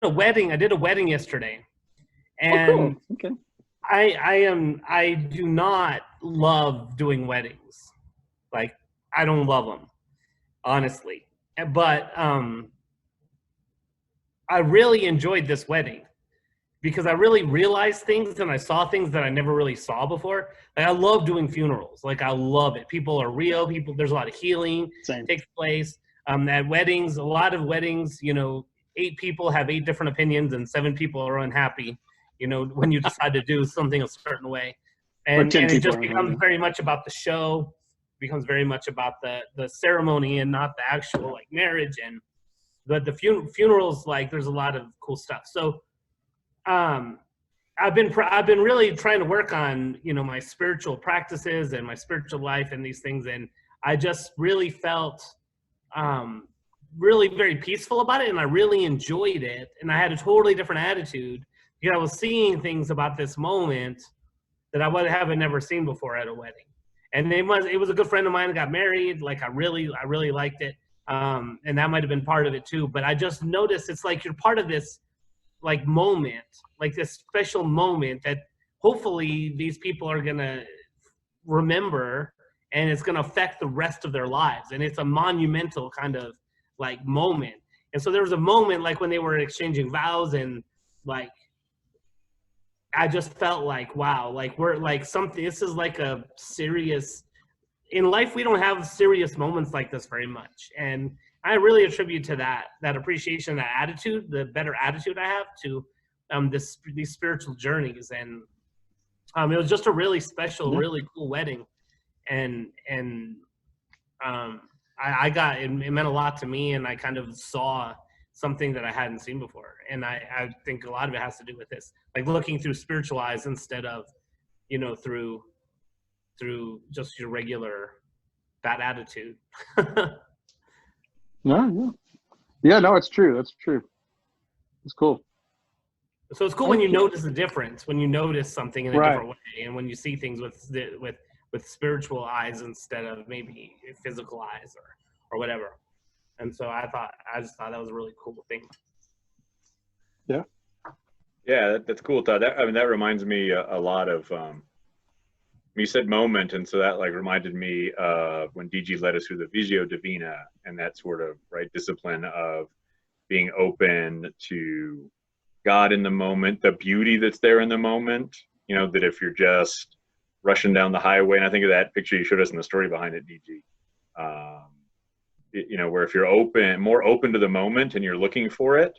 a wedding. I did a wedding yesterday, Oh, and cool. Okay. I do not love doing weddings. Like, I don't love them, honestly. But I really enjoyed this wedding because I really realized things and I saw things that I never really saw before. Like, I love doing funerals. Like, I love it. People are real. There's a lot of healing Same. takes place. At weddings, a lot of weddings, 8 people have 8 different opinions and 7 people are unhappy, when you decide to do something a certain way. And it just becomes very much about the show, becomes very much about the ceremony and not the actual like marriage. And the funerals, like, there's a lot of cool stuff. So I've been really trying to work on, my spiritual practices and my spiritual life and these things. And I just really felt really very peaceful about it. And I really enjoyed it. And I had a totally different attitude because I was seeing things about this moment that I haven't never seen before at a wedding. And it was a good friend of mine that got married. Like, I really liked it. And that might've been part of it too. But I just noticed it's like you're part of this like moment, like this special moment that hopefully these people are going to remember, and it's going to affect the rest of their lives. And it's a monumental kind of like moment. And so there was a moment like when they were exchanging vows, and like, I just felt like, wow, like we're like something, this is like a serious, in life, we don't have serious moments like this very much. And I really attribute to that appreciation, that attitude, the better attitude I have to these spiritual journeys. And it was just a really special, really cool wedding. And I got, it meant a lot to me, and I kind of saw something that I hadn't seen before. And I think a lot of it has to do with this, like looking through spiritual eyes instead of, through just your regular bad attitude. Yeah, no, it's true. That's true. It's cool. So it's cool when you notice a difference, when you notice something in a different way, and when you see things with spiritual eyes instead of maybe physical eyes or whatever. And so I just thought that was a really cool thing. Yeah. Yeah, that's cool, Todd. That reminds me a lot of, you said moment, and so that like reminded me of when DG led us through the Visio Divina, and that sort of discipline of being open to God in the moment, the beauty that's there in the moment. That if you're just rushing down the highway, and I think of that picture you showed us in the story behind it, DG. Where if you're more open to the moment, and you're looking for it,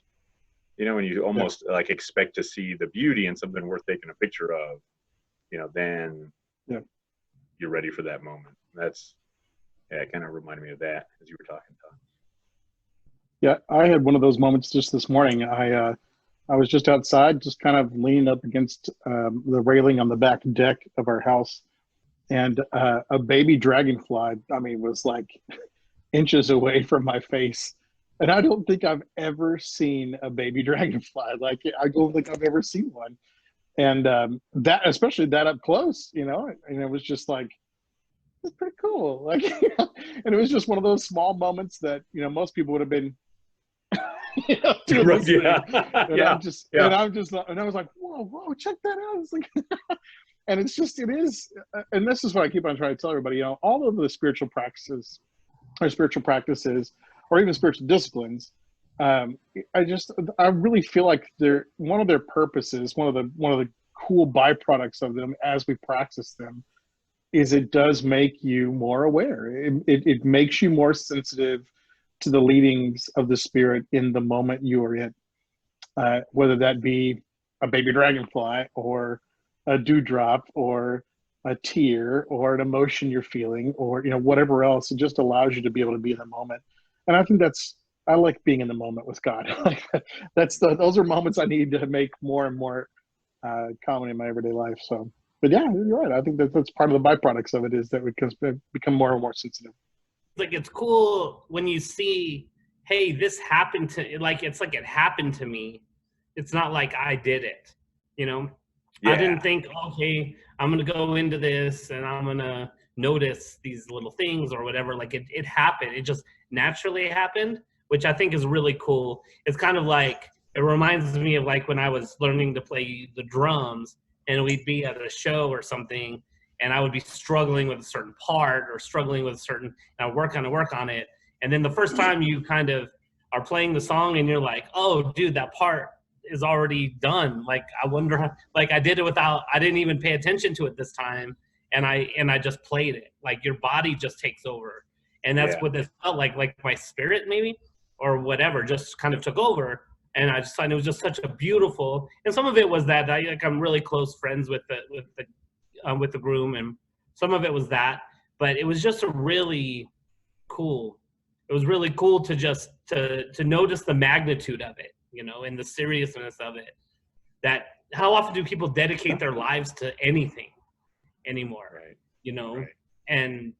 and you almost like expect to see the beauty and something worth taking a picture of, then you're ready for that moment. It kind of reminded me of that as you were talking, Todd. Yeah, I had one of those moments just this morning. I was just outside, just kind of leaning up against the railing on the back deck of our house, and a baby dragonfly, was like inches away from my face. And I don't think I've ever seen a baby dragonfly. Like, I don't think I've ever seen one. And that, especially that up close, and it was just like, it's pretty cool. Like, and it was just one of those small moments that, most people would have been, doing this thing. And I was like, whoa, check that out. It's like, and it is, and this is what I keep on trying to tell everybody, all of the spiritual practices, or even spiritual disciplines, I really feel like one of their purposes, one of the cool byproducts of them as we practice them, is it does make you more aware. It makes you more sensitive to the leadings of the Spirit in the moment you are in, whether that be a baby dragonfly or a dewdrop or a tear or an emotion you're feeling, or whatever else. It just allows you to be able to be in the moment. And I think I like being in the moment with God. Those are moments I need to make more and more common in my everyday life. So, but yeah, you're right. I think that's part of the byproducts of it, is that we can become more and more sensitive. Like, it's cool when you see, hey, this happened to, like, it's like it happened to me. It's not like I did it, Yeah. I didn't think, okay, I'm going to go into this and I'm going to notice these little things or whatever. Like, it happened. It just naturally happened, which I think is really cool. It's kind of like It reminds me of like when I was learning to play the drums, and we'd be at a show or something, and I would be struggling with a certain part or struggling with a certain, and I work on it. And then the first time you kind of are playing the song and you're like, oh, dude, that part is already done. Like, I wonder how, like I did it without, I didn't even pay attention to it this time. And I just played it. Like your body just takes over. And that's what this felt like my spirit maybe, or whatever, just kind of took over. And I just thought it was just such a beautiful, and some of it was that I'm really close friends with the groom, and some of it was that, but it was just a really cool. It was really cool to just to notice the magnitude of it, you know, and the seriousness of it. That how often do people dedicate their lives to anything anymore, Right. You know, Right. and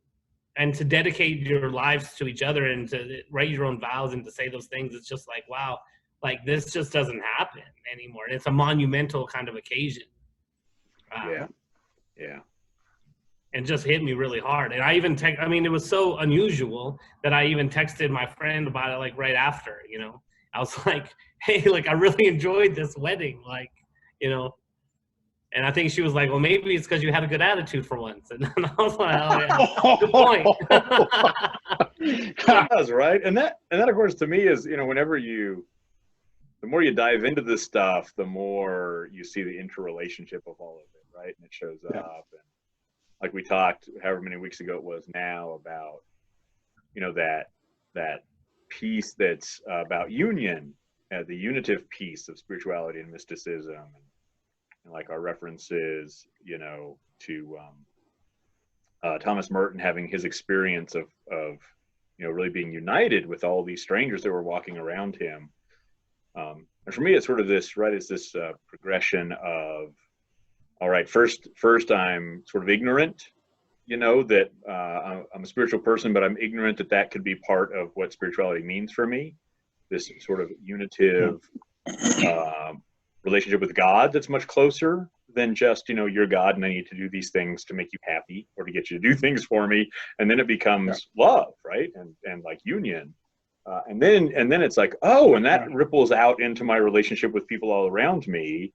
to dedicate your lives to each other and to write your own vows and to say those things, it's just like, wow, like this just doesn't happen anymore. And it's a monumental kind of occasion. Yeah. And just hit me really hard. And I even I mean, it was so unusual that I even texted my friend about it, like right after, you know, I was like, hey, like I really enjoyed this wedding. Like, you know, and I think she was like, well, maybe it's because you had a good attitude for once. And I was like, oh, yeah, good point. It does, right? And that of course to me is, you know, the more you dive into this stuff, the more you see the interrelationship of all of it, right? And it shows up. And like we talked however many weeks ago it was now about, you know, that piece that's about union, the unitive piece of spirituality and mysticism, and like our references, you know, to Thomas Merton having his experience of you know, really being united with all these strangers that were walking around him. And for me, it's sort of this, right? It's this progression of, all right, first I'm sort of ignorant, you know, that I'm a spiritual person, but I'm ignorant that could be part of what spirituality means for me. This sort of unitive relationship with God that's much closer than just, you know, you're God and I need to do these things to make you happy or to get you to do things for me. And then it becomes love, right? And like union. And then it's like, oh, and that ripples out into my relationship with people all around me.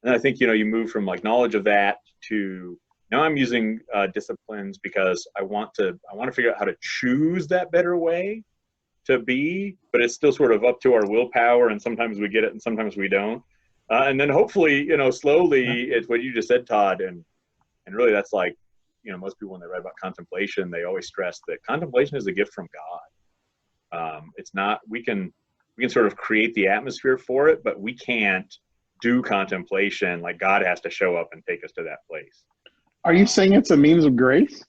And I think, you know, you move from like knowledge of that to now I'm using disciplines because I want to figure out how to choose that better way to be, but it's still sort of up to our willpower, and sometimes we get it and sometimes we don't. And then hopefully, you know, slowly it's what you just said, Todd, and really that's like, you know, most people when they write about contemplation, they always stress that contemplation is a gift from God. It's not, we can sort of create the atmosphere for it, but we can't do contemplation. Like God has to show up and take us to that place. Are you saying it's a means of grace?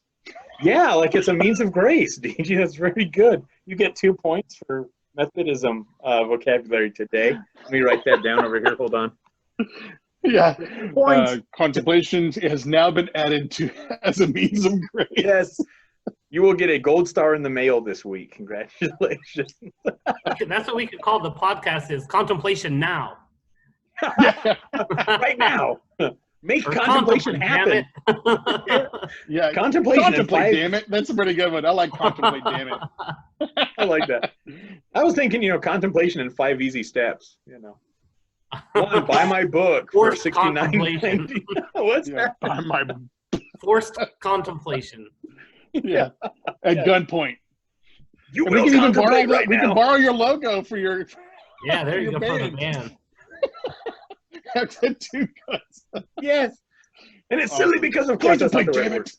Yeah, like it's a means of grace, DG. That's very good. You get 2 points for Methodism vocabulary today. Let me write that down over here. Hold on. Yeah. Points. Contemplation has now been added to as a means of grace. Yes. You will get a gold star in the mail this week. Congratulations. That's what we could call the podcast, is Contemplation Now. Right now. Make contemplation happen. Yeah. Contemplation. Contemplate, damn it. That's a pretty good one. I like contemplate, damn it. I like that. I was thinking, you know, contemplation in 5 easy steps, you know. One, buy my book for $69.90. What's that? Buy my Forced contemplation. Yeah. At gunpoint. You And will we can even contemplate borrow right we now. can borrow your logo for your Yeah, there you your go, for the band. band. That's the 2 guns. Yes. And it's silly because of course that's not the right word.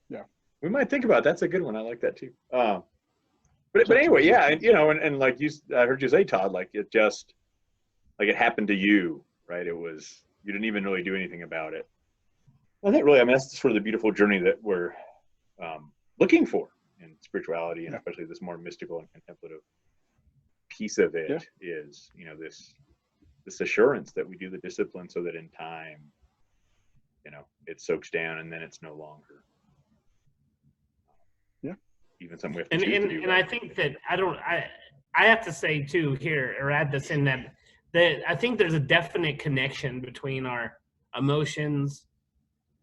Yeah. We might think about it. That's a good one. I like that too. But anyway, yeah, and you know, and like I heard you say, Todd, like it just like it happened to you, right? It was, you didn't even really do anything about it. I think really, I mean, that's sort of the beautiful journey that we're looking for in spirituality, and especially this more mystical and contemplative piece of it is, you know, this assurance that we do the discipline so that in time, you know, it soaks down and then it's no longer even something we have to choose to do. And I think that I have to say too here, or add this in, that I think there's a definite connection between our emotions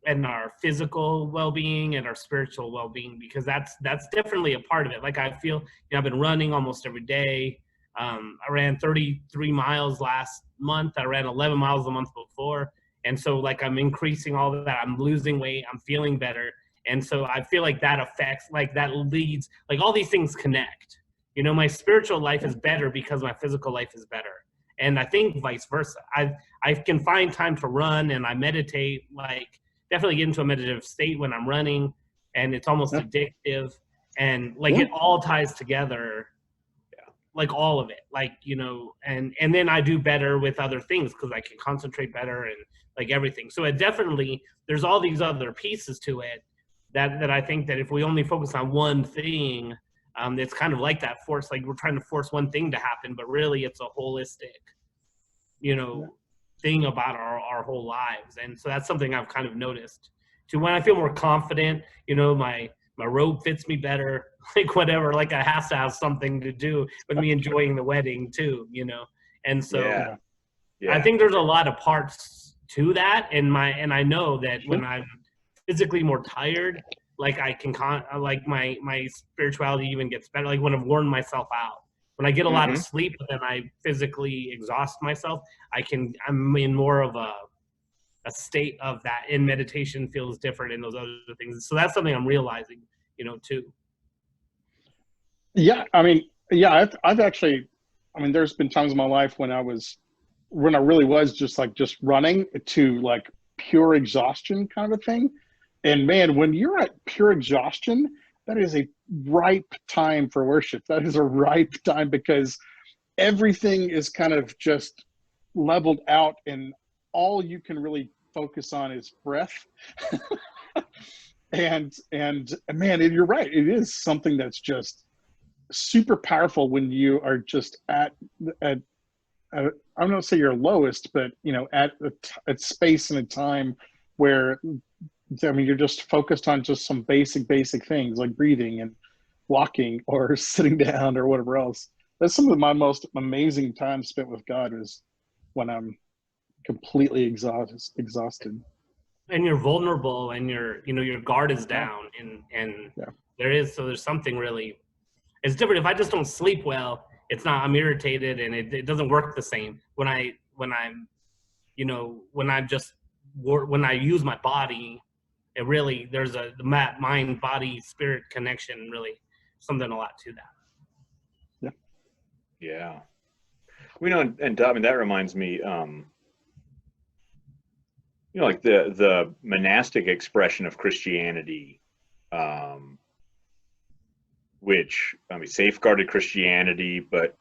and our physical well-being and our spiritual well-being, because that's definitely a part of it. Like I feel, you know, I've been running almost every day. I ran 33 miles last month. I ran 11 miles the month before. And so like I'm increasing all of that. I'm losing weight. I'm feeling better. And so I feel like that affects, like that leads, like all these things connect. You know, my spiritual life is better because my physical life is better. And I think vice versa. I can find time to run and I meditate, like definitely get into a meditative state when I'm running, and it's almost addictive. And like it all ties together, like all of it, like, you know, and then I do better with other things because I can concentrate better and like everything. So it definitely, there's all these other pieces to it that I think that if we only focus on one thing, it's kind of like that force, like we're trying to force one thing to happen, but really it's a holistic, you know, thing about our whole lives. And so that's something I've kind of noticed too. When I feel more confident, you know, my robe fits me better, like whatever, like I have to have something to do with me enjoying the wedding too, you know? And so I think there's a lot of parts to that. And I know that when I'm physically more tired, like I can like my spirituality even gets better. Like when I've worn myself out, when I get a lot of sleep, but then I physically exhaust myself, I'm in more of a state of that, and meditation feels different in those other things. So that's something I'm realizing, you know, too. Yeah. I mean, yeah, I've actually, I mean, there's been times in my life when I really was just running to like pure exhaustion kind of a thing. And man, when you're at pure exhaustion, that is a ripe time for worship. That is a ripe time because everything is kind of just leveled out and all you can really focus on is breath. and man, you're right. It is something that's just super powerful when you are just at I don't want to say your lowest, but you know, at space and a time where, I mean, you're just focused on just some basic things like breathing and walking or sitting down or whatever else. That's some of my most amazing time spent with God is when I'm completely exhausted. And you're vulnerable, and your guard is down, and there's something really, it's different. If I just don't sleep well, it's not, I'm irritated and it doesn't work the same when I use my body. It really, there's the mind, body, spirit connection, really something a lot to that. Yeah. We know, and I mean, that reminds me, you know, like the monastic expression of Christianity, which, I mean, safeguarded Christianity, but,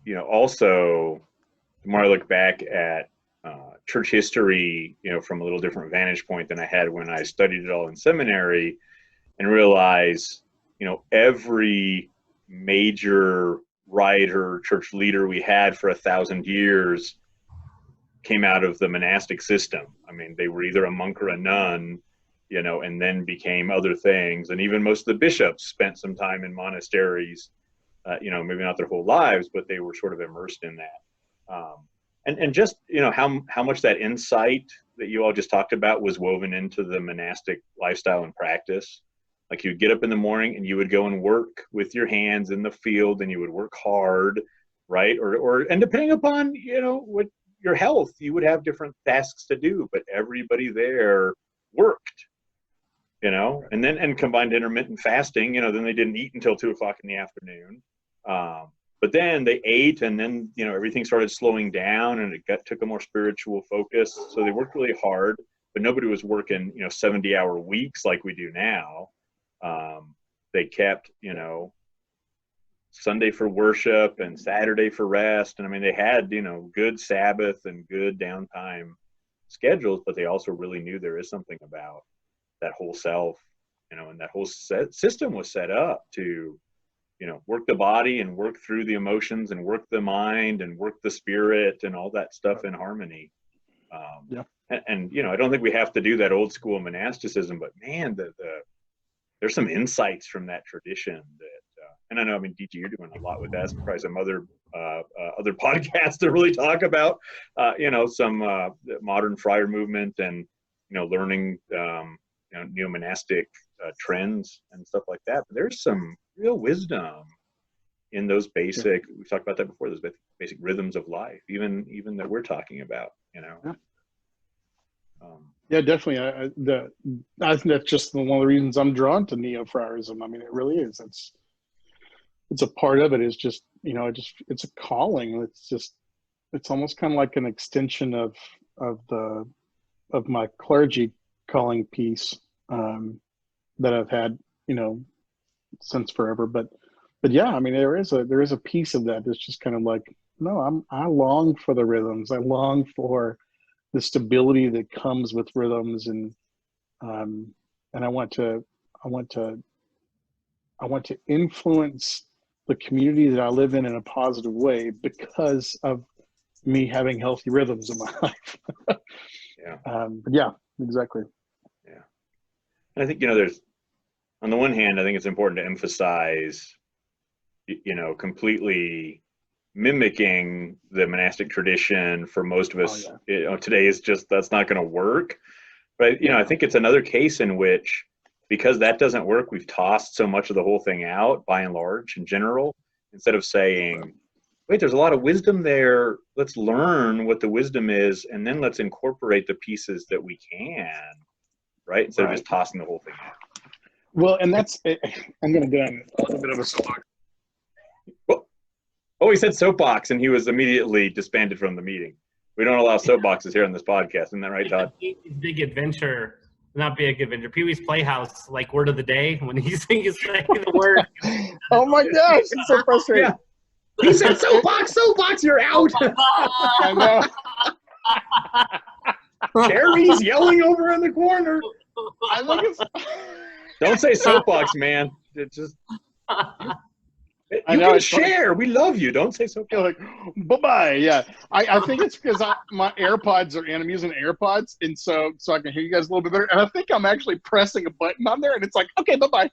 you know, also the more I look back at church history, you know, from a little different vantage point than I had when I studied it all in seminary, and realize, you know, every major writer, church leader we had for 1,000 years came out of the monastic system. I mean, they were either a monk or a nun, you know, and then became other things. And even most of the bishops spent some time in monasteries, you know, maybe not their whole lives, but they were sort of immersed in that. And just, you know, how much that insight that you all just talked about was woven into the monastic lifestyle and practice. Like you'd get up in the morning and you would go and work with your hands in the field, and you would work hard, right? And depending upon, you know, what your health, you would have different tasks to do, but everybody there worked, you know, and combined intermittent fasting, you know, then they didn't eat until 2:00 in the afternoon. But then they ate, and then, you know, everything started slowing down, and it took a more spiritual focus. So they worked really hard, but nobody was working, you know, 70-hour weeks like we do now. They kept, you know, Sunday for worship and Saturday for rest. And I mean, they had, you know, good Sabbath and good downtime schedules, but they also really knew there is something about that whole self, you know, and that whole system was set up to, you know, work the body and work through the emotions and work the mind and work the spirit and all that stuff in harmony. And you know, I don't think we have to do that old school monasticism, but man, there's some insights from that tradition that, and I know, I mean, DG, you're doing a lot with that. Probably some other podcasts to really talk about, you know, some modern friar movement and, you know, learning, you know, neo-monastic trends and stuff like that. But there's some real wisdom in those basic, we've talked about that before, those basic rhythms of life, even that we're talking about, you know. Yeah. Yeah, definitely. I think that's just one of the reasons I'm drawn to neo-Friarism. I mean, it really is. It's a part of it is just, you know, it's a calling. It's almost kind of like an extension of my clergy calling piece that I've had, you know, since forever. But yeah, I mean, there is a piece of that that's just kind of like, no, I long for the rhythms. I long for the stability that comes with rhythms, and I want to influence the community that I live in a positive way because of me having healthy rhythms in my life. Yeah. But yeah, exactly. Yeah. And I think, you know, there's, on the one hand, I think it's important to emphasize, you know, completely mimicking the monastic tradition for most of us, you know, today is just, that's not going to work. But, you know, I think it's another case in which, because that doesn't work, we've tossed so much of the whole thing out by and large in general, instead of saying, wait, there's a lot of wisdom there. Let's learn what the wisdom is, and then let's incorporate the pieces that we can, right? Instead of just tossing the whole thing out. Well, and that's, I'm going to go on a little bit of a soapbox. Oh, he said soapbox, and he was immediately disbanded from the meeting. We don't allow soapboxes here on this podcast. Isn't that right, Todd? Big Adventure, not Big Adventure, Pee-wee's Playhouse, like word of the day, when he's saying the word. Oh my gosh, it's so frustrating. Yeah. He said soapbox, you're out. I know. Carrie's yelling over in the corner. I think it's... Don't say soapbox, man. It just... You can share. We love you. Don't say so. Like, bye-bye. Yeah. I think it's because my AirPods are in. I'm using AirPods, and so I can hear you guys a little bit better. And I think I'm actually pressing a button on there, and it's like, okay, bye-bye.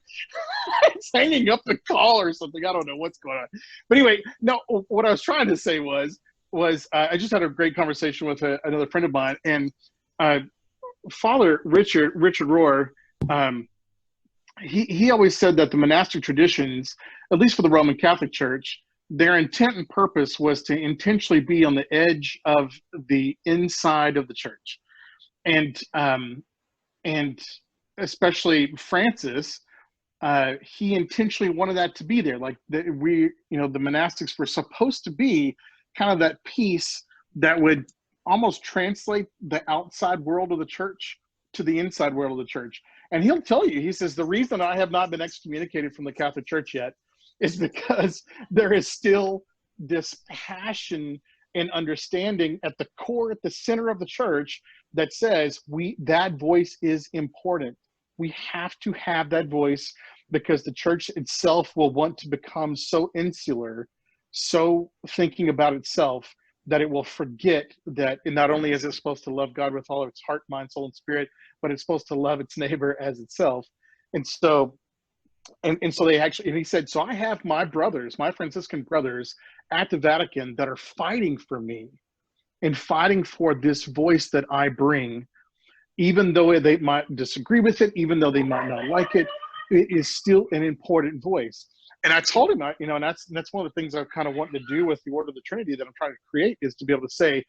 It's hanging up the call or something. I don't know what's going on. But anyway, no, what I was trying to say was I just had a great conversation with another friend of mine, and Father Richard Rohr, he always said that the monastic traditions, at least for the Roman Catholic Church, their intent and purpose was to intentionally be on the edge of the inside of the church. And especially Francis, he intentionally wanted that to be there. Like the monastics were supposed to be kind of that piece that would almost translate the outside world of the church to the inside world of the church. And he'll tell you, he says, the reason I have not been excommunicated from the Catholic Church yet is because there is still this passion and understanding at the core, at the center of the church, that says that voice is important. We have to have that voice because the church itself will want to become so insular, so thinking about itself, that it will forget that not only is it supposed to love God with all of its heart, mind, soul, and spirit, but it's supposed to love its neighbor as itself. And so they actually, and he said, so I have my brothers, my Franciscan brothers at the Vatican that are fighting for me and fighting for this voice that I bring, even though they might disagree with it, even though they might not like it, it is still an important voice. And I told him, and that's one of the things I kind of want to do with the Order of the Trinity that I'm trying to create, is to be able to say,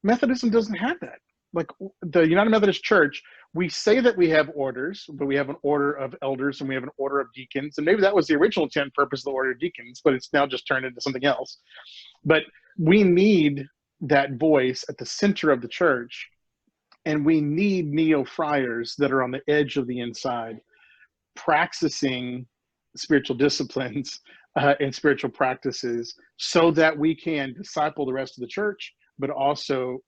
Methodism doesn't have that. Like the United Methodist Church, we say that we have orders, but we have an order of elders and we have an order of deacons. And maybe that was the original intent and purpose of the order of deacons, but it's now just turned into something else. But we need that voice at the center of the church, and we need neo-friars that are on the edge of the inside, practicing spiritual disciplines and spiritual practices, so that we can disciple the rest of the church, but also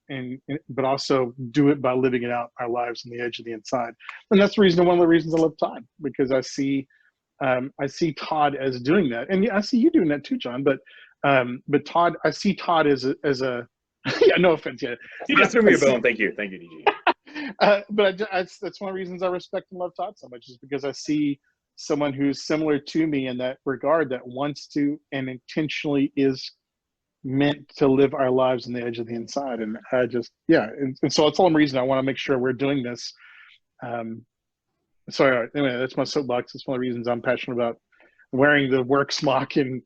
do it by living it out our lives on the edge of the inside. And that's one of the reasons I love Todd, because I see Todd as doing that, and I see you doing that too, John. But Todd, I see Todd as a yeah, no offense, yeah. You just threw me a bone. Thank you, DG. But that's one of the reasons I respect and love Todd so much, is because I see someone who's similar to me in that regard, that wants to and intentionally is meant to live our lives on the edge of the inside. And I just, and so that's the only reason I want to make sure we're doing this. Anyway, that's my soapbox. It's one of the reasons I'm passionate about wearing the work smock and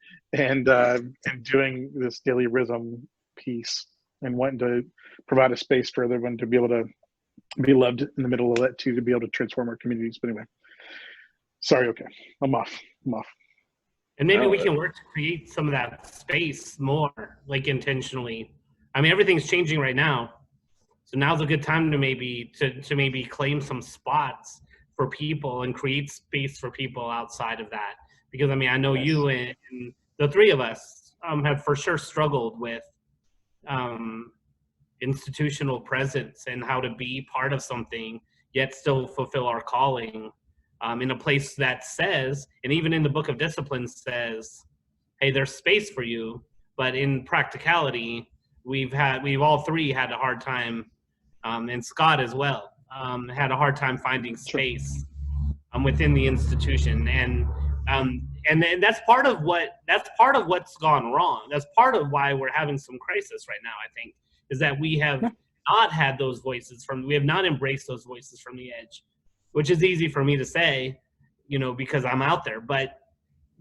doing this daily rhythm piece and wanting to provide a space for everyone to be able to be loved in the middle of that too, to be able to transform our communities. But anyway, sorry. Okay. I'm off. And maybe we can work to create some of that space more, like intentionally. I mean, everything's changing right now. So now's a good time to maybe claim some spots for people and create space for people outside of that. Because I mean, I know you and the three of us have for sure struggled with institutional presence and how to be part of something yet still fulfill our calling in a place that says, and even in the Book of Discipline says, hey, there's space for you. But in practicality, we've all three had a hard time, and Scott as well, had a hard time finding space within the institution. And that's part of what's gone wrong. That's part of why we're having some crisis right now, I think, is that we have not had those voices we have not embraced those voices from the edge, which is easy for me to say, because I'm out there. But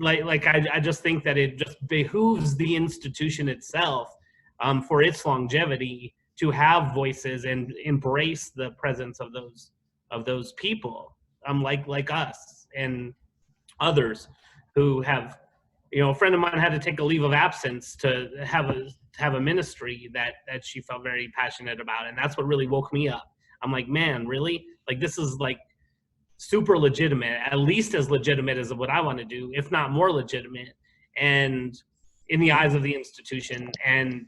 I just think that it just behooves the institution itself for its longevity to have voices and embrace the presence of those people, like us and others who have, a friend of mine had to take a leave of absence to have a ministry that she felt very passionate about, and that's what really woke me up. I'm like, man, really? Like, this is like super legitimate, at least as legitimate as what I want to do, if not more legitimate, and in the eyes of the institution. And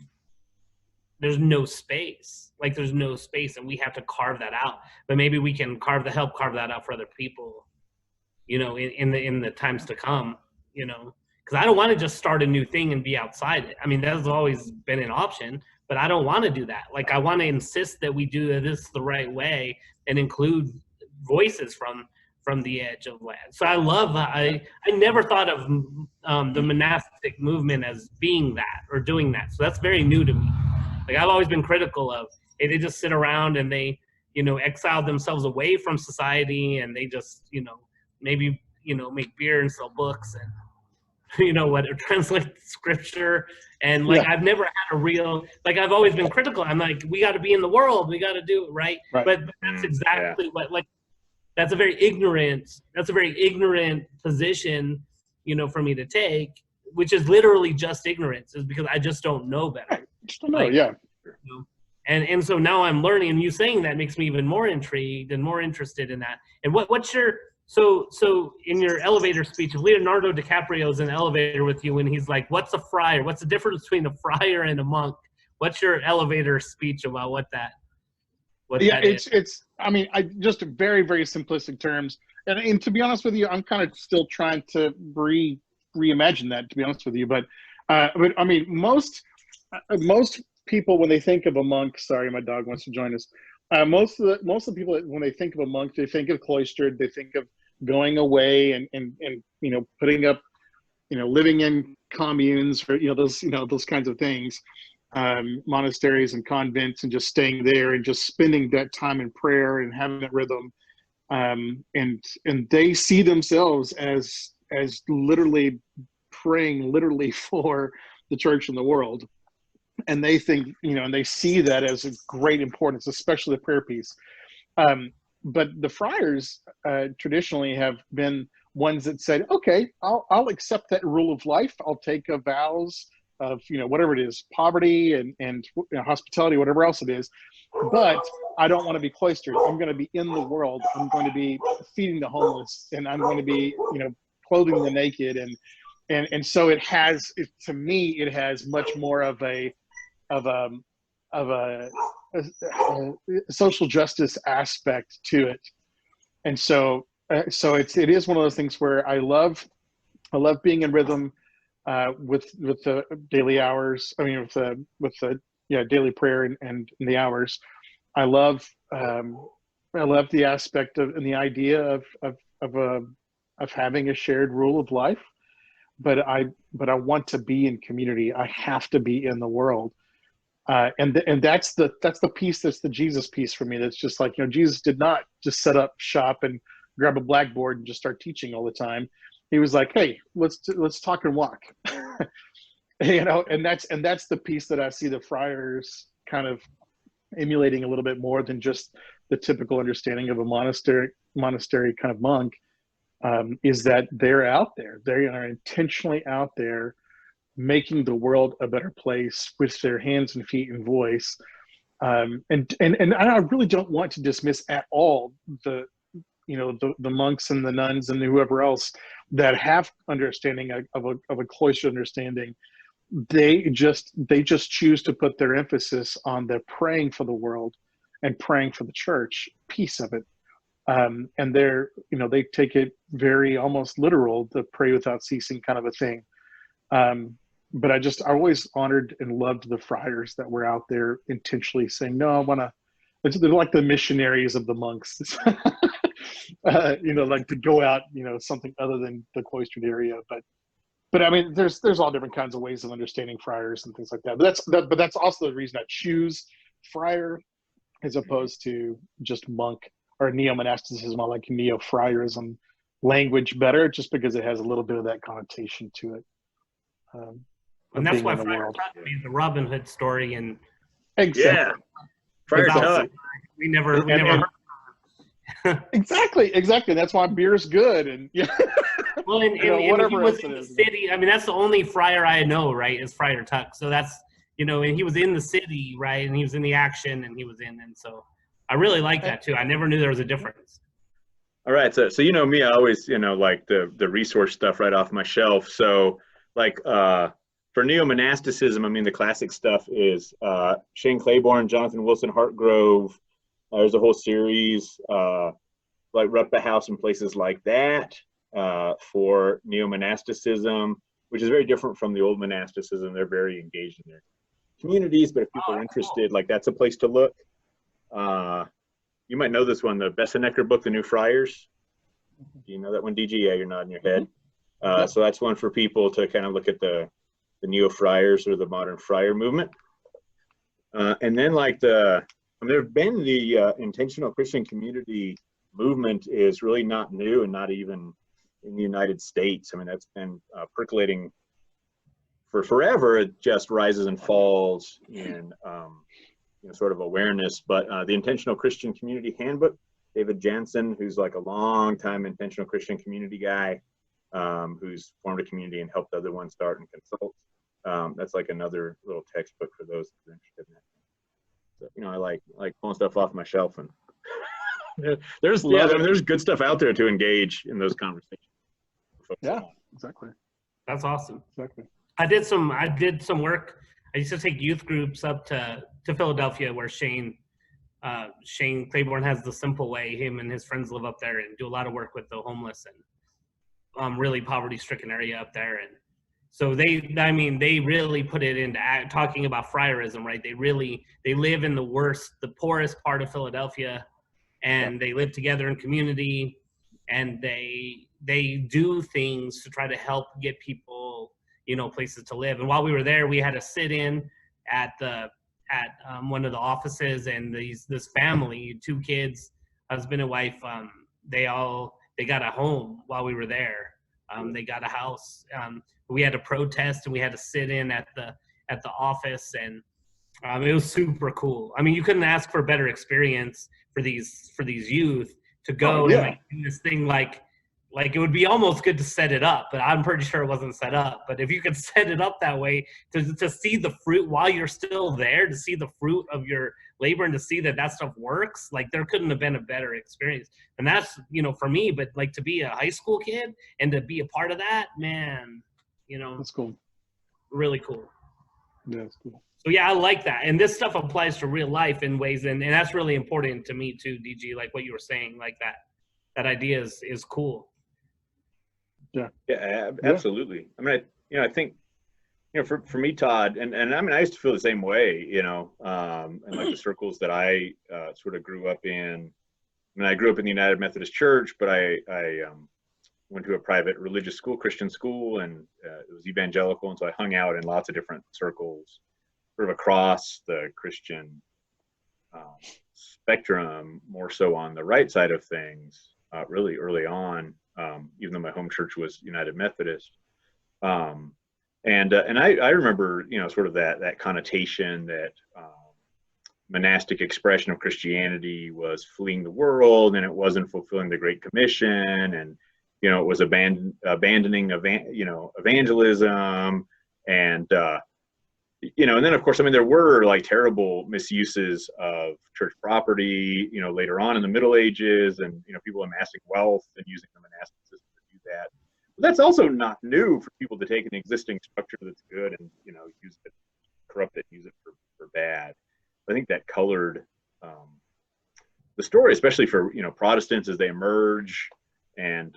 there's no space. And we have to carve that out. But maybe we can help carve that out for other people, in the times to come, because I don't want to just start a new thing and be outside it. I mean, that's always been an option, but I don't want to do that. Like, I want to insist that we do this the right way and include voices from the edge of land. So I never thought of the monastic movement as being that or doing that. So that's very new to me. Like, I've always been critical of, hey, they just sit around and they, exile themselves away from society, and they just, maybe, make beer and sell books and, or translate scripture. And I've never had a real, I've always been critical. I'm like, we got to be in the world. We got to do it right. But that's exactly what, that's a very ignorant position, for me to take, which is literally just ignorance, is because I just don't know better. Just don't know, And so now I'm learning, and you saying that makes me even more intrigued and more interested in that. And what's your, so in your elevator speech, if Leonardo DiCaprio's in the elevator with you and he's like, what's a friar? What's the difference between a friar and a monk? What's your elevator speech about what that is? It's, I mean, just very, very simplistic terms. And to be honest with you, I'm kind of still trying to reimagine that, to be honest with you. But I mean, most people, when they think of a monk, sorry, my dog wants to join us. Most of the people, when they think of a monk, they think of cloistered, they think of going away and putting up, living in communes, or, those kinds of things, monasteries and convents, and just staying there and just spending that time in prayer and having that rhythm. And they see themselves as literally praying literally for the church and the world. And they think, and they see that as a great importance, especially the prayer piece. But the friars traditionally have been ones that said, okay, I'll accept that rule of life. I'll take vows of, whatever it is, poverty and hospitality, whatever else it is. But I don't want to be cloistered. I'm going to be in the world. I'm going to be feeding the homeless, and I'm going to be, clothing the naked. And so to me, it has much more of a social justice aspect to it. And so it is one of those things where I love being in rhythm with the daily hours. I mean, with the daily prayer and the hours. I love the aspect of and the idea of having a shared rule of life. But I want to be in community. I have to be in the world. And that's the piece, that's the Jesus piece for me. That's just like, Jesus did not just set up shop and grab a blackboard and just start teaching all the time. he was like, "Hey, let's talk and walk." You know, and that's the piece that I see the Friars kind of emulating a little bit more than just the typical understanding of a monastery kind of monk, is that they're out there. They are intentionally out there making the world a better place with their hands and feet and voice. And I really don't want to dismiss at all the monks and the nuns and whoever else that have understanding of a cloistered understanding. They just choose to put their emphasis on the praying for the world and praying for the church piece of it. And they take it very almost literal, the pray without ceasing kind of a thing. But I always honored and loved the friars that were out there intentionally saying, no, I want to, they're like the missionaries of the monks, like to go out, something other than the cloistered area. But I mean, there's all different kinds of ways of understanding friars and things like that. But that's also the reason I choose friar as opposed to just monk or neo-monasticism. I like neo-friarism language better, just because it has a little bit of that connotation to it. And that's why Friar Tuck made the Robin Hood story. And exactly. Yeah, Friar Tuck. We never heard. Exactly. That's why beer's good. And well, and he was in the city. I mean, that's the only friar I know, right? Is Friar Tuck. So that's and he was in the city, right? And he was in the action, and and so I really like that too. I never knew there was a difference. All right, so me, I always like the resource stuff right off my shelf. So like for neo-monasticism, I mean the classic stuff is Shane Claiborne, Jonathan Wilson Hartgrove. There's a whole series like Rutba House and places like that for neo-monasticism, which is very different from the old monasticism. They're very engaged in their communities, but if people are interested, like that's a place to look. You might know this one, the Bessenecker book, The New Friars. Do you know that one, DG? Yeah, you're nodding your head. So that's one for people to kind of look at the neo-friars or the modern friar movement. And then like there have been the intentional Christian community movement is really not new and not even in the United States. I mean, that's been percolating for forever. It just rises and falls in sort of awareness. But the Intentional Christian Community Handbook, David Jansen, who's like a long time intentional Christian community guy, who's formed a community and helped other ones start and consult. That's like another little textbook for those who are interested in that. So, I like pulling stuff off my shelf, and there's good stuff out there to engage in those conversations. Yeah, exactly. That's awesome. Exactly. I did some work. I used to take youth groups up to Philadelphia, where Shane Claiborne has the Simple Way. Him and his friends live up there and do a lot of work with the homeless and really poverty-stricken area up there. And so they really put it into talking about friarism, right? They live in the poorest part of Philadelphia, and they live together in community, and they do things to try to help get people, places to live. And while we were there, we had a sit-in at one of the offices, and this family, 2 kids, husband and wife, they got a home while we were there. They got a house. We had to protest, and we had to sit in at the office, and it was super cool. I mean, you couldn't ask for a better experience for these youth to go and do this thing. Like it would be almost good to set it up, but I'm pretty sure it wasn't set up. But if you could set it up that way to see the fruit while you're still there, to see the fruit of your labor and to see that stuff works, like there couldn't have been a better experience. And that's, for me, but like to be a high school kid and to be a part of that, man, that's cool. Really cool. Yeah, it's cool. So yeah, I like that. And this stuff applies to real life in ways, and that's really important to me too, DG, like what you were saying, like that idea is cool. Yeah, absolutely. I mean, I think, for me, Todd, and I mean, I used to feel the same way, and like the circles that I sort of grew up in. I mean, I grew up in the United Methodist Church, but I went to a private religious school, Christian school, and it was evangelical, and so I hung out in lots of different circles, sort of across the Christian spectrum, more so on the right side of things, really early on. even though my home church was United Methodist. And I remember, sort of that connotation that monastic expression of Christianity was fleeing the world, and it wasn't fulfilling the Great Commission, and it was abandoning evangelism, and and then of course, I mean, there were like terrible misuses of church property, later on in the Middle Ages, and people amassing wealth and using the monastic system to do that. But that's also not new for people to take an existing structure that's good and use it, corrupt it, use it for bad. I think that colored the story, especially for Protestants as they emerge, and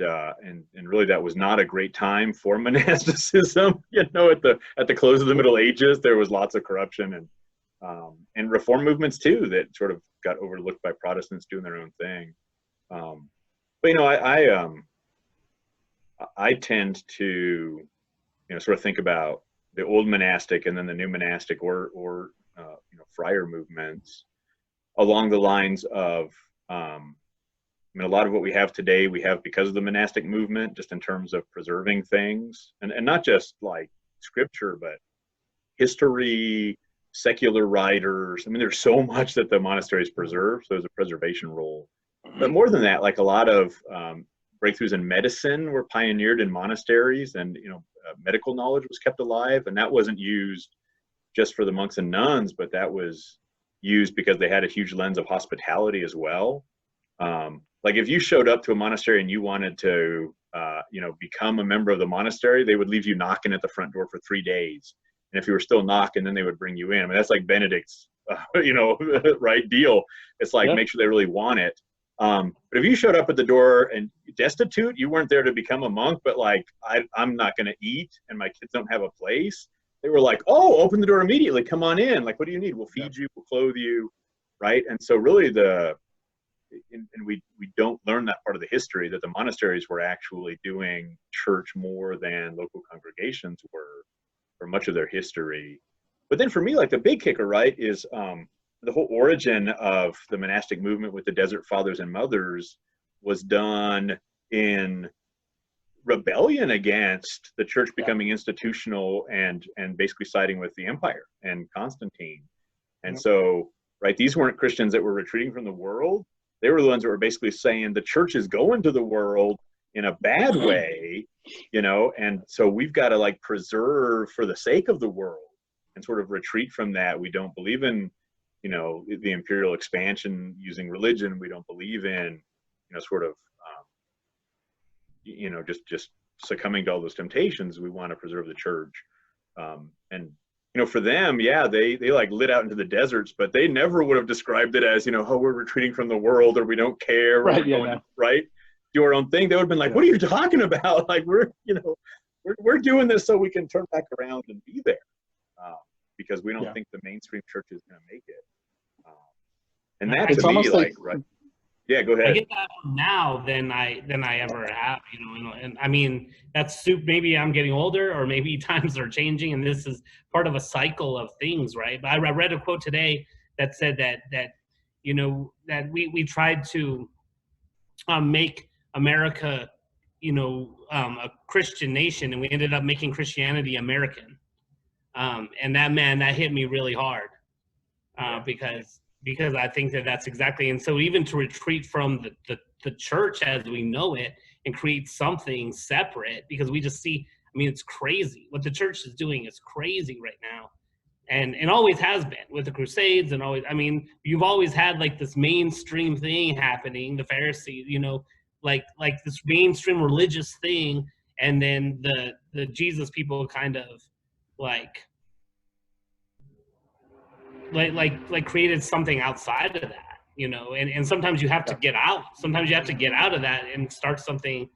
really that was not a great time for monasticism. At the close of the Middle Ages, there was lots of corruption and reform movements too that sort of got overlooked by Protestants doing their own thing. But I tend to sort of think about the old monastic and then the new monastic or friar movements along the lines of a lot of what we have today, we have because of the monastic movement, just in terms of preserving things, and not just like scripture, but history, secular writers. I mean, there's so much that the monasteries preserve, so there's a preservation role. But more than that, like a lot of breakthroughs in medicine were pioneered in monasteries, and medical knowledge was kept alive, and that wasn't used just for the monks and nuns, but that was used because they had a huge lens of hospitality as well. Like if you showed up to a monastery and you wanted to, become a member of the monastery, they would leave you knocking at the front door for 3 days. And if you were still knocking, then they would bring you in. I mean, that's like Benedict's, right deal. It's like, make sure they really want it. But if you showed up at the door and destitute, you weren't there to become a monk, but like, I'm not going to eat and my kids don't have a place. They were like, oh, open the door immediately. Come on in. Like, what do you need? We'll feed you, we'll clothe you. Right. And so really we don't learn that part of the history, that the monasteries were actually doing church more than local congregations were for much of their history. But then for me, like the big kicker, right, is the whole origin of the monastic movement with the Desert Fathers and Mothers was done in rebellion against the church becoming institutional and basically siding with the empire and Constantine. And so, right, these weren't Christians that were retreating from the world. They were the ones that were basically saying the church is going to the world in a bad way, and so we've got to like preserve for the sake of the world and sort of retreat from that. We don't believe in, the imperial expansion using religion. We don't believe in, sort of, just succumbing to all those temptations. We want to preserve the church. And for them, they like lit out into the deserts, but they never would have described it as, oh, we're retreating from the world, or we don't care, right? Do our own thing. They would have been like, what are you talking about? Like we're doing this so we can turn back around and be there, because we don't think the mainstream church is going to make it. And that it's to me, almost like, right? Yeah, go ahead. I get that now than I ever have, and I mean, that's maybe I'm getting older, or maybe times are changing, and this is part of a cycle of things, right? But I read a quote today that said that we tried to make America, a Christian nation, and we ended up making Christianity American, and that hit me really hard, because I think that's exactly, and so even to retreat from the church as we know it and create something separate, because we just see, I mean, it's crazy. What the church is doing is crazy right now. And always has been with the Crusades, and always, I mean, you've always had like this mainstream thing happening, the Pharisees, like this mainstream religious thing, and then the Jesus people kind of like created something outside of that, and sometimes you have to get out. Sometimes you have to get out of that and start something,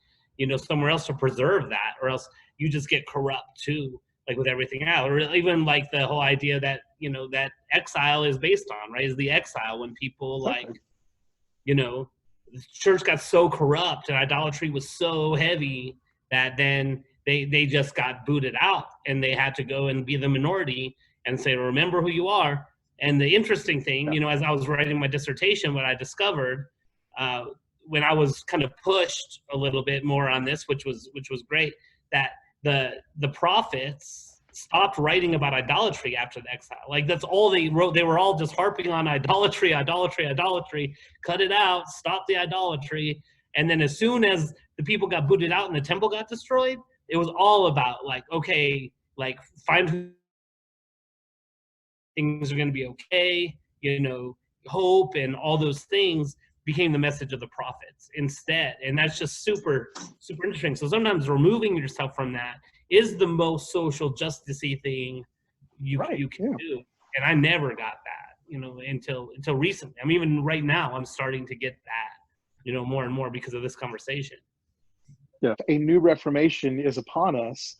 somewhere else to preserve that, or else you just get corrupt too, like with everything else. Or even like the whole idea that, that X-ile is based on, right, is the X-ile, when people like, the church got so corrupt and idolatry was so heavy that then they just got booted out, and they had to go and be the minority and say, remember who you are. And the interesting thing, as I was writing my dissertation, what I discovered when I was kind of pushed a little bit more on this, which was great, that the prophets stopped writing about idolatry after the exile. Like, that's all they wrote. They were all just harping on idolatry, cut it out, stop the idolatry. And then as soon as the people got booted out and the temple got destroyed, it was all about, like, okay, like, find things are going to be okay, hope and all those things became the message of the prophets instead. And that's just super, super interesting. So sometimes removing yourself from that is the most social justice-y thing you can do. And I never got that, until recently. I mean, even right now, I'm starting to get that, more and more because of this conversation. Yeah, a new reformation is upon us,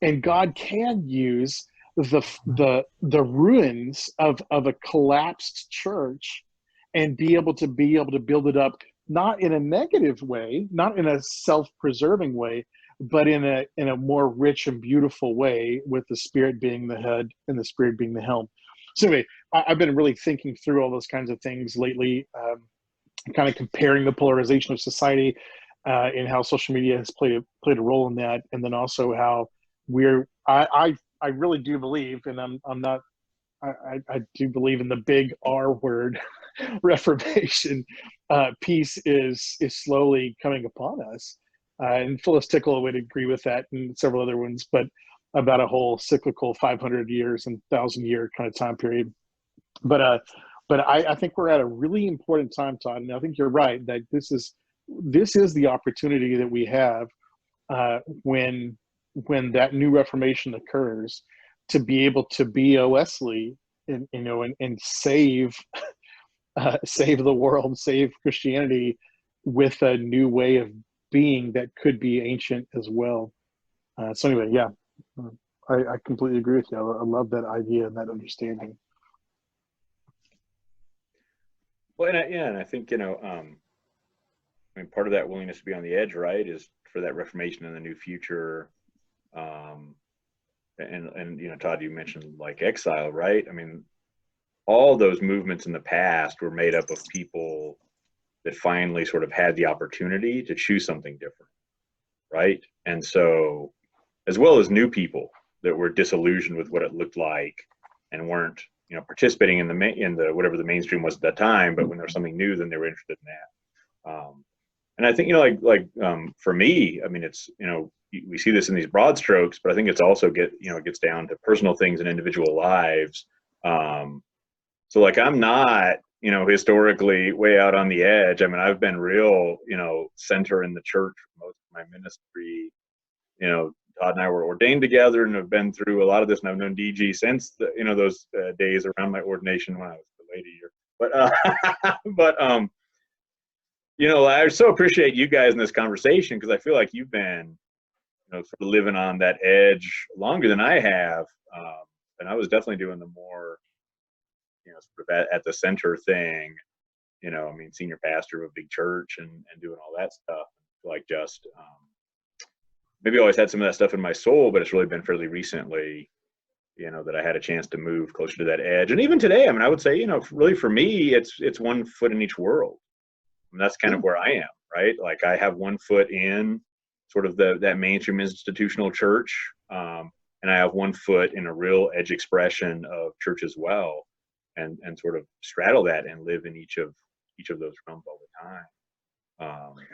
and God can use the ruins of a collapsed church and be able to build it up, not in a negative way, not in a self-preserving way, but in a more rich and beautiful way, with the Spirit being the head and the Spirit being the helm. So anyway, I've been really thinking through all those kinds of things lately, kind of comparing the polarization of society, and how social media has played a role in that, and then also how I really do believe, and I do believe in the big R word, Reformation. Peace is slowly coming upon us, and Phyllis Tickle would agree with that, and several other ones, but about a whole cyclical 500 years and 1,000-year kind of time period. But I think we're at a really important time, Todd, and I think you're right that this is the opportunity that we have, when that new Reformation occurs, to be able to be a Wesley and save the world, save Christianity with a new way of being that could be ancient as well. So anyway, yeah, I completely agree with you. I love that idea and that understanding. Well, and I think, I mean, part of that willingness to be on the edge, right, is for that Reformation in the new future. And Todd, you mentioned like X-ile, right? I mean, all those movements in the past were made up of people that finally sort of had the opportunity to choose something different, right? And so, as well as new people that were disillusioned with what it looked like and weren't, participating in the whatever the mainstream was at that time, but when there was something new, then they were interested in that. And I think, for me, I mean, it's, we see this in these broad strokes, but I think it's also gets down to personal things and individual lives. So like, I'm not, historically way out on the edge. I mean, I've been real, center in the church for most of my ministry. Todd and I were ordained together and have been through a lot of this, and I've known DG since those days around my ordination when I was the lady year. But I so appreciate you guys in this conversation, because I feel like you've been, sort of living on that edge longer than I have. And I was definitely doing the more, sort of at the center thing, I mean, senior pastor of a big church and doing all that stuff. Like, just maybe always had some of that stuff in my soul, but it's really been fairly recently, that I had a chance to move closer to that edge. And even today, I mean, I would say, really for me, it's one foot in each world. And that's kind of where I am, right? Like, I have one foot in sort of that mainstream institutional church, and I have one foot in a real edge expression of church as well, and sort of straddle that and live in each of those realms all the time.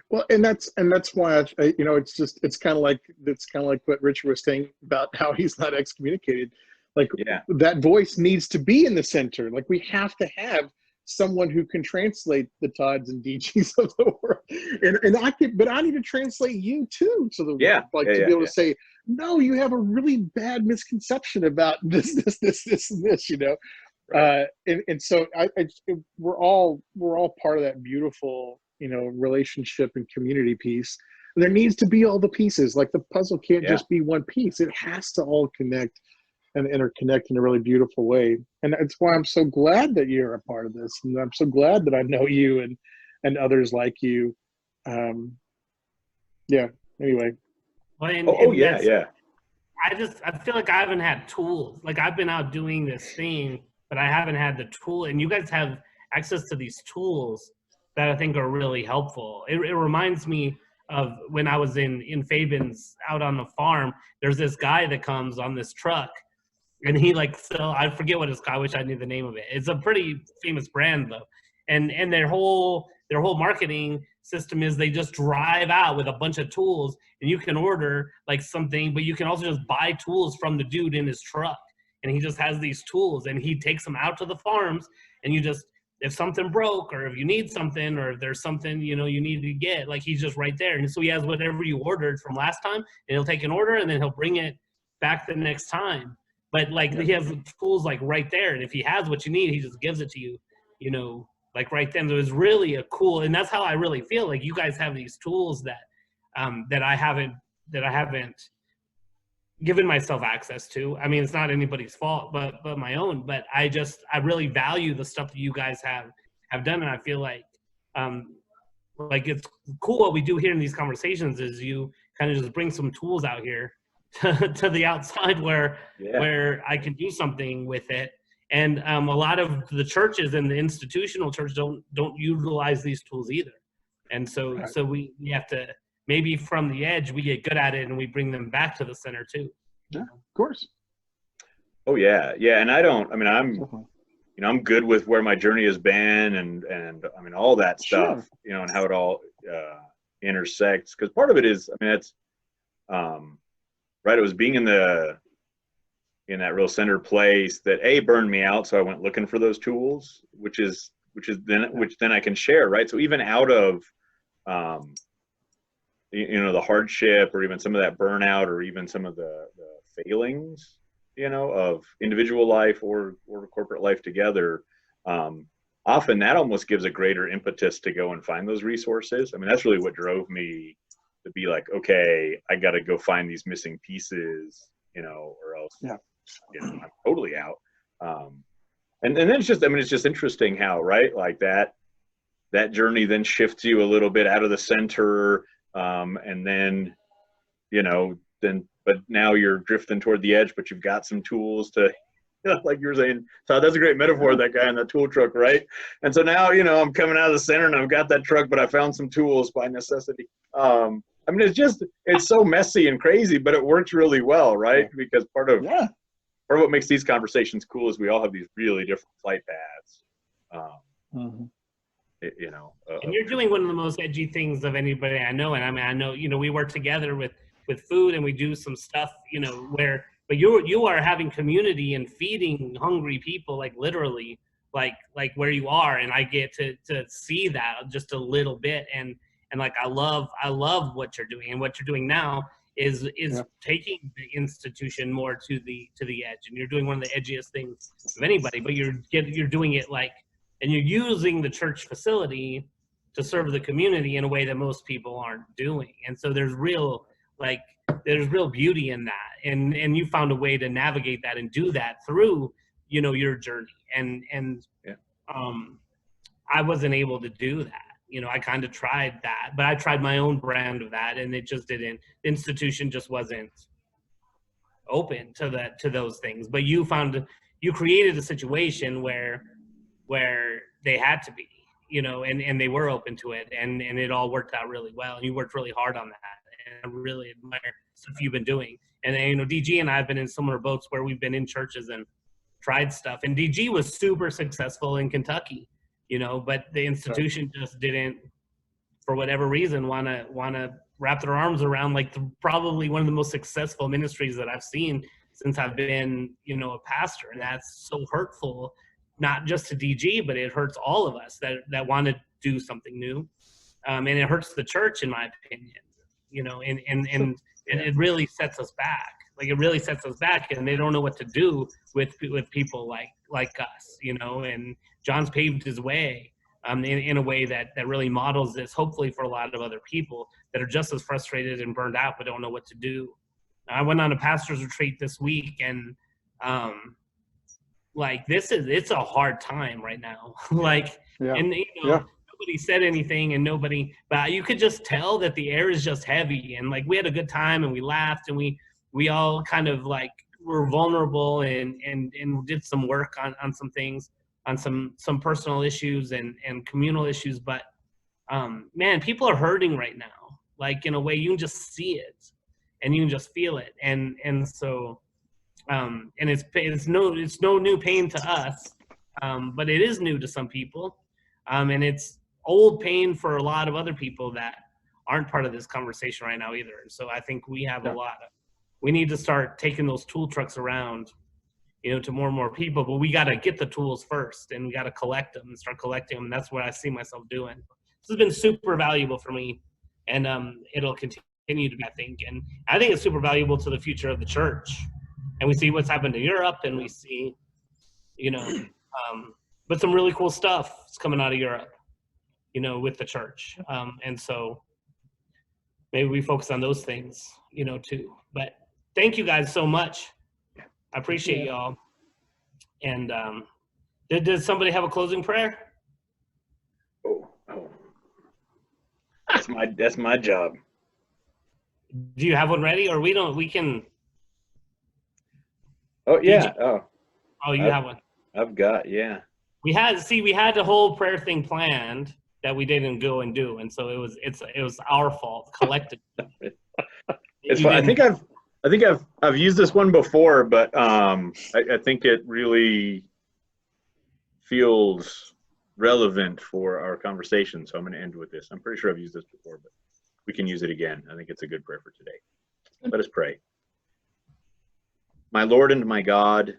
Well, and that's why it's kind of like what Richard was saying about how he's not excommunicated. Like, that voice needs to be in the center. Like, we have to have someone who can translate the Todds and DGs of the world, but I need to translate you too to the world, to be able to say, no, you have a really bad misconception about this, and this, Right. And so we're all part of that beautiful, relationship and community piece. And there needs to be all the pieces. Like, the puzzle can't just be one piece. It has to all connect and interconnect in a really beautiful way. And that's why I'm so glad that you're a part of this. And I'm so glad that I know you and others like you. Anyway. Well, I feel like I haven't had tools. Like, I've been out doing this thing, but I haven't had the tool. And you guys have access to these tools that I think are really helpful. It reminds me of when I was in Fabens out on the farm. There's this guy that comes on this truck, and he like I forget what it's called. I wish I knew the name of it. It's a pretty famous brand though, and their whole marketing system is they just drive out with a bunch of tools, and you can order like something, but you can also just buy tools from the dude in his truck, and he just has these tools, and he takes them out to the farms, and you just, if something broke or if you need something or if there's something, you know, you need to get, like he's just right there. And so he has whatever you ordered from last time, and he'll take an order and then he'll bring it back the next time. But like he has tools like right there, and if he has what you need, he just gives it to you, you know, like right then. So it was really a cool, and that's how I really feel like you guys have these tools that that I haven't given myself access to. I mean, it's not anybody's fault, but my own. But I really value the stuff that you guys have done, and I feel like it's cool what we do here in these conversations is you kind of just bring some tools out here to the outside where I can do something with it. And a lot of the churches and the institutional church don't utilize these tools either. And so we have to, maybe from the edge, we get good at it and we bring them back to the center too. Yeah, of course. Oh yeah. Yeah. And I'm good with where my journey has been and I mean, all that stuff, you know, and how it all intersects. Cause part of it is, I mean, it's right. It was being in that real center place that burned me out. So I went looking for those tools, which then I can share. Right. So even out of, you know, the hardship or even some of that burnout or even some of the failings, you know, of individual life or corporate life together, often that almost gives a greater impetus to go and find those resources. I mean, that's really what drove me to be like, okay, I got to go find these missing pieces, you know, or else you know, I'm totally out. And then it's just interesting how, right, like that journey then shifts you a little bit out of the center. And then, you know, but now you're drifting toward the edge, but you've got some tools to, you know, like you were saying, Todd, that's a great metaphor, that guy in the tool truck, right? And so now, you know, I'm coming out of the center and I've got that truck, but I found some tools by necessity. I mean, it's so messy and crazy, but it works really well, right? Because part of what makes these conversations cool is we all have these really different flight paths. You know, and you're doing one of the most edgy things of anybody I know. And I mean, I know, you know, we work together with food and we do some stuff, you know, but you are having community and feeding hungry people, like literally, like where you are. And I get to see that just a little bit. And like, I love what you're doing, and what you're doing now is taking the institution more to the edge. And you're doing one of the edgiest things of anybody, but you're doing it like, and you're using the church facility to serve the community in a way that most people aren't doing. And so there's real beauty in that. And you found a way to navigate that and do that through, you know, your journey. And I wasn't able to do that. You know, I kind of tried that, but I tried my own brand of that, and it just didn't. The institution just wasn't open to those things. But you created a situation where they had to be, you know, and they were open to it, and it all worked out really well. And you worked really hard on that, and I really admire stuff you've been doing. And you know, DG and I have been in similar boats where we've been in churches and tried stuff. And DG was super successful in Kentucky, you know, but the institution just didn't, for whatever reason, want to wrap their arms around like probably one of the most successful ministries that I've seen since I've been, you know, a pastor. And that's so hurtful. Not just to DG, but it hurts all of us that want to do something new. And it hurts the church, in my opinion, you know, and it really sets us back. Like, it really sets us back, and they don't know what to do with people like us, you know. And John's paved his way in a way that really models this, hopefully, for a lot of other people that are just as frustrated and burned out but don't know what to do. I went on a pastor's retreat this week, and like, it's a hard time right now. Like, and you know, nobody said anything, but you could just tell that the air is just heavy. And like, we had a good time and we laughed, and we all kind of like were vulnerable and did some work on some things, on some personal issues and communal issues. But man, people are hurting right now. Like, in a way, you can just see it and you can just feel it. And so, and it's no new pain to us, but it is new to some people. And it's old pain for a lot of other people that aren't part of this conversation right now either. So I think we have we need to start taking those tool trucks around, to more and more people, but we got to get the tools first, and we got to collect them and start collecting them. And that's what I see myself doing. This has been super valuable for me, and it'll continue to be, I think. And I think it's super valuable to the future of the church. And we see what's happened in Europe, and we see, but some really cool stuff is coming out of Europe, with the church. And so maybe we focus on those things, too. But thank you guys so much. I appreciate y'all. And did somebody have a closing prayer? Oh, that's my job. Do you have one ready, or we can? Oh yeah. Oh, you have one. I've got, yeah. We had the whole prayer thing planned that we didn't go and do, and so it was our fault collectively. It's fun. I think I've used this one before, but I think it really feels relevant for our conversation. So I'm going to end with this. I'm pretty sure I've used this before, but we can use it again. I think it's a good prayer for today. Let us pray. My Lord and my God,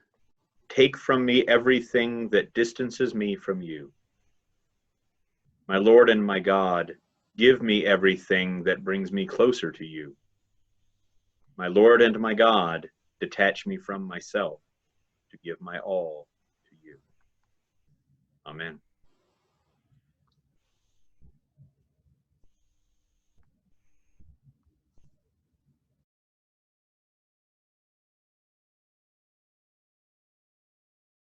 take from me everything that distances me from you. My Lord and my God, give me everything that brings me closer to you. My Lord and my God, detach me from myself to give my all to you. Amen.